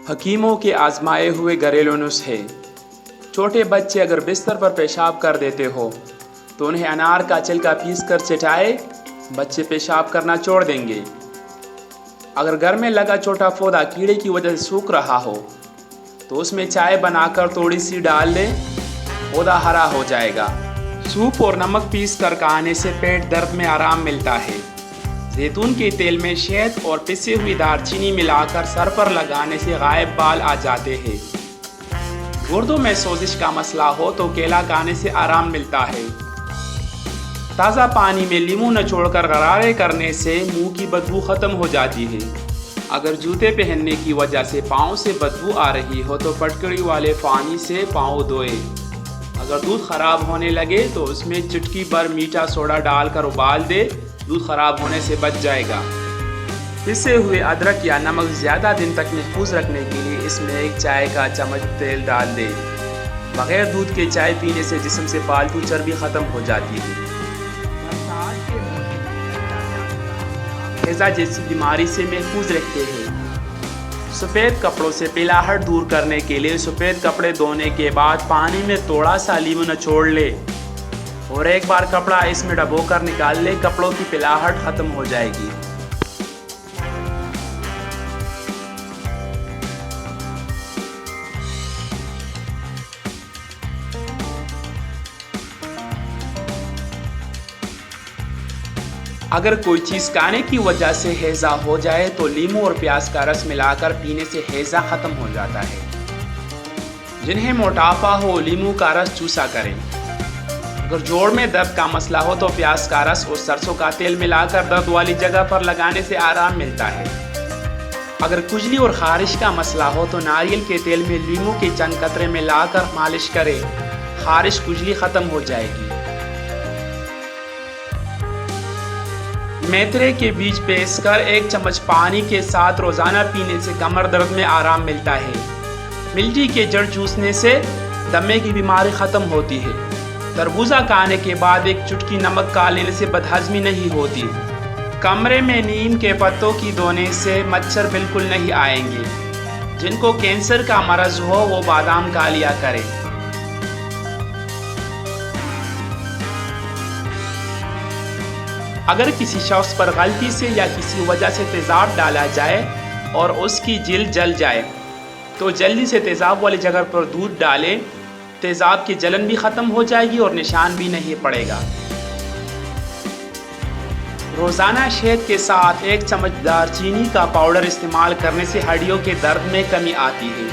حکیموں کے آزمائے ہوئے گھریلو نسخے۔ چھوٹے بچے اگر بستر پر پیشاب کر دیتے ہو تو انہیں انار کا چھلکا پیس کر چٹائے، بچے پیشاب کرنا چھوڑ دیں گے۔ اگر گھر میں لگا چھوٹا پودا کیڑے کی وجہ سے سوکھ رہا ہو تو اس میں چائے بنا کر تھوڑی سی ڈال لیں، پودا ہرا ہو جائے گا۔ سوپ اور نمک پیس کر کھانے سے پیٹ درد میں آرام ملتا ہے۔ زیتون کے تیل میں شہد اور پسی ہوئی دار چینی ملا کر سر پر لگانے سے غائب بال آ جاتے ہیں۔ گردوں میں سوزش کا مسئلہ ہو تو کیلا کھانے سے آرام ملتا ہے۔ تازہ پانی میں لیموں نچوڑ کر غرارے کرنے سے منہ کی بدبو ختم ہو جاتی ہے۔ اگر جوتے پہننے کی وجہ سے پاؤں سے بدبو آ رہی ہو تو پٹکڑی والے پانی سے پاؤں دھوئے۔ اگر دودھ خراب ہونے لگے تو اس میں چٹکی بھر میٹھا سوڈا ڈال کر ابال دے، دودھ خراب ہونے سے بچ جائے گا۔ پسے ہوئے ادرک یا نمک زیادہ دن تک محفوظ رکھنے کے لیے اس میں 1 چائے کا چمچ تیل ڈال دے۔ بغیر دودھ کے چائے پینے سے جسم سے فالتو چربی ختم ہو جاتی ہے۔ ہیضہ جیسی بیماری سے محفوظ رہتے ہیں۔ سفید کپڑوں سے پیلاہٹ دور کرنے کے لیے سفید کپڑے دھونے کے بعد پانی میں تھوڑا سا لیموں نچوڑ لے اور ایک بار کپڑا اس میں ڈبو کر نکال لے، کپڑوں کی پیلاہٹ ختم ہو جائے گی۔ اگر کوئی چیز کھانے کی وجہ سے ہیضہ ہو جائے تو لیموں اور پیاز کا رس ملا کر پینے سے ہیضہ ختم ہو جاتا ہے۔ جنہیں موٹاپا ہو لیموں کا رس چوسا کریں۔ اگر جوڑ میں درد کا مسئلہ ہو تو پیاز کا رس اور سرسوں کا تیل ملا کر درد والی جگہ پر لگانے سے آرام ملتا ہے۔ اگر کھجلی اور خارش کا مسئلہ ہو تو ناریل کے تیل میں لیموں کے چند قطرے ملا کر مالش کرے، خارش کھجلی ختم ہو جائے گی۔ میتھرے کے بیج پیس کر 1 چمچ پانی کے ساتھ روزانہ پینے سے کمر درد میں آرام ملتا ہے۔ ملٹی کے جڑ چوسنے سے دمے کی بیماری ختم ہوتی ہے۔ تربوزہ کھانے کے بعد 1 چٹکی نمک کھا لینے سے بدہضمی نہیں ہوتی۔ کمرے میں نیم کے پتوں کی دھونے سے مچھر بالکل نہیں آئیں گے۔ جن کو کینسر کا مرض ہو وہ بادام کھا لیا کریں۔ اگر کسی شخص پر غلطی سے یا کسی وجہ سے تیزاب ڈالا جائے اور اس کی جلد جل جائے تو جلدی سے تیزاب والی جگہ پر دودھ ڈالیں، تیزاب کی جلن بھی ختم ہو جائے گی اور نشان بھی نہیں پڑے گا۔ روزانہ شہد کے ساتھ 1 چمچ دار چینی کا پاؤڈر استعمال کرنے سے ہڈیوں کے درد میں کمی آتی ہے۔